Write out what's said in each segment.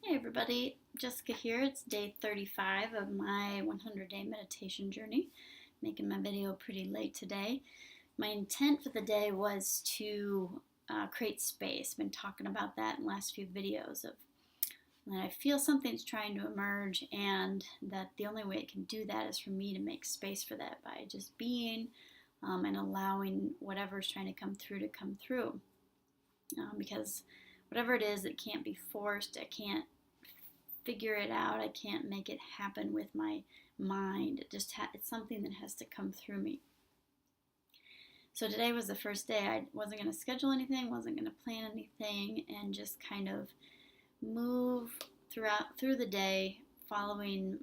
Hey everybody, Jessica here. It's day 35 of my 100-day meditation journey. Making my video pretty late today. My intent for the day was to create space. Been talking about that in the last few videos of that I feel something's trying to emerge and that the only way it can do that is for me to make space for that by just being and allowing whatever's trying to come through. Because whatever it is, it can't be forced. I can't figure it out. I can't make it happen with my mind. It's something that has to come through me. So today was the first day. I wasn't going to schedule anything, wasn't going to plan anything, and just kind of move through the day, following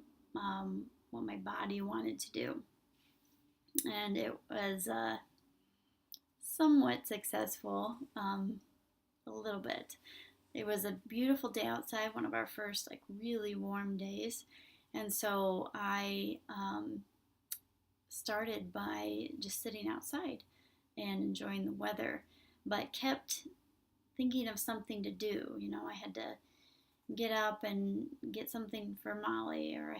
what my body wanted to do. And it was somewhat successful, a little bit. It was a beautiful day outside, one of our first really warm days, and so I started by just sitting outside and enjoying the weather, but kept thinking of something to do. I had to get up and get something for Molly, or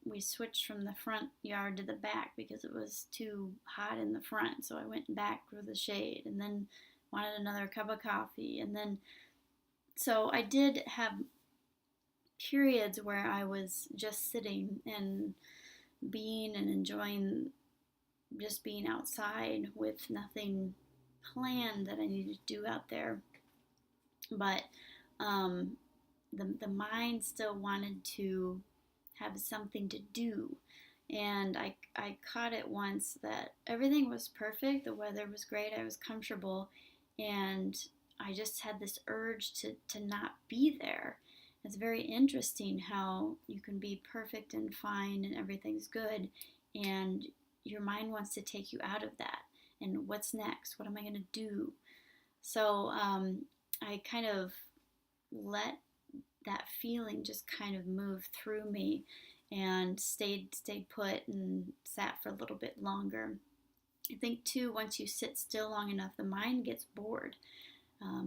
we switched from the front yard to the back because it was too hot in the front, so I went back for the shade, and then wanted another cup of coffee, and then so I did have periods where I was just sitting and being and enjoying just being outside with nothing planned that I needed to do out there. But the mind still wanted to have something to do. And I caught it once that everything was perfect, the weather was great, I was comfortable, and I just had this urge to not be there. It's very interesting how you can be perfect and fine and everything's good, and your mind wants to take you out of that. And what's next? What am I going to do? So I kind of let that feeling just kind of move through me and stayed put and sat for a little bit longer. I think too, once you sit still long enough, the mind gets bored.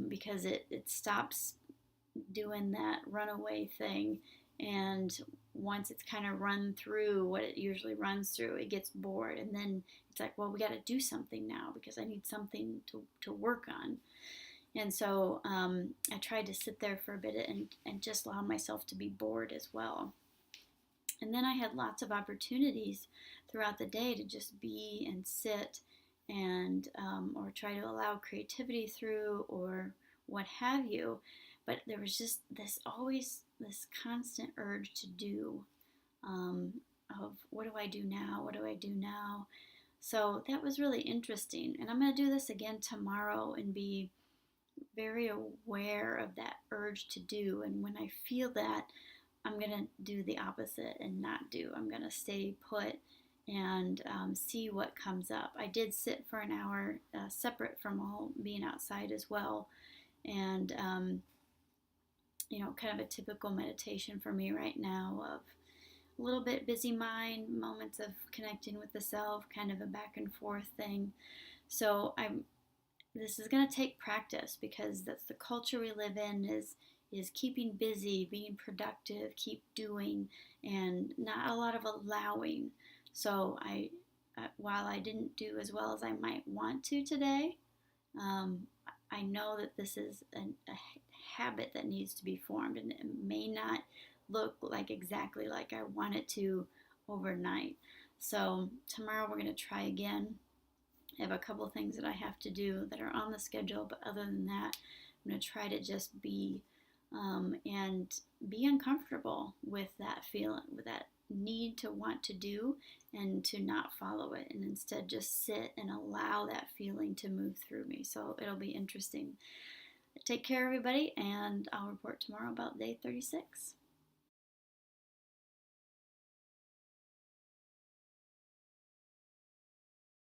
Because it stops doing that runaway thing, and once it's kind of run through what it usually runs through, it gets bored, and then it's like, well, we got to do something now because I need something to work on. And so I tried to sit there for a bit and just allow myself to be bored as well. And then I had lots of opportunities throughout the day to just be and sit and or try to allow creativity through or what have you. But there was just always this constant urge to do, of what do I do now? What do I do now? So that was really interesting. And I'm going to do this again tomorrow and be very aware of that urge to do. And when I feel that, I'm going to do the opposite and not do. I'm going to stay put and see what comes up. I did sit for an hour, separate from all being outside as well, and kind of a typical meditation for me right now of a little bit busy mind, moments of connecting with the self, kind of a back and forth thing. So this is going to take practice because that's the culture we live in, is keeping busy, being productive, keep doing, and not a lot of allowing. So while I didn't do as well as I might want to today, I know that this is a habit that needs to be formed, and it may not look exactly like I want it to overnight. So tomorrow we're going to try again. I have a couple of things that I have to do that are on the schedule, but other than that, I'm going to try to just be and be uncomfortable with that feeling, with that need to want to do, and to not follow it, and instead just sit and allow that feeling to move through me. So it'll be interesting. Take care, everybody, and I'll report tomorrow about day 36.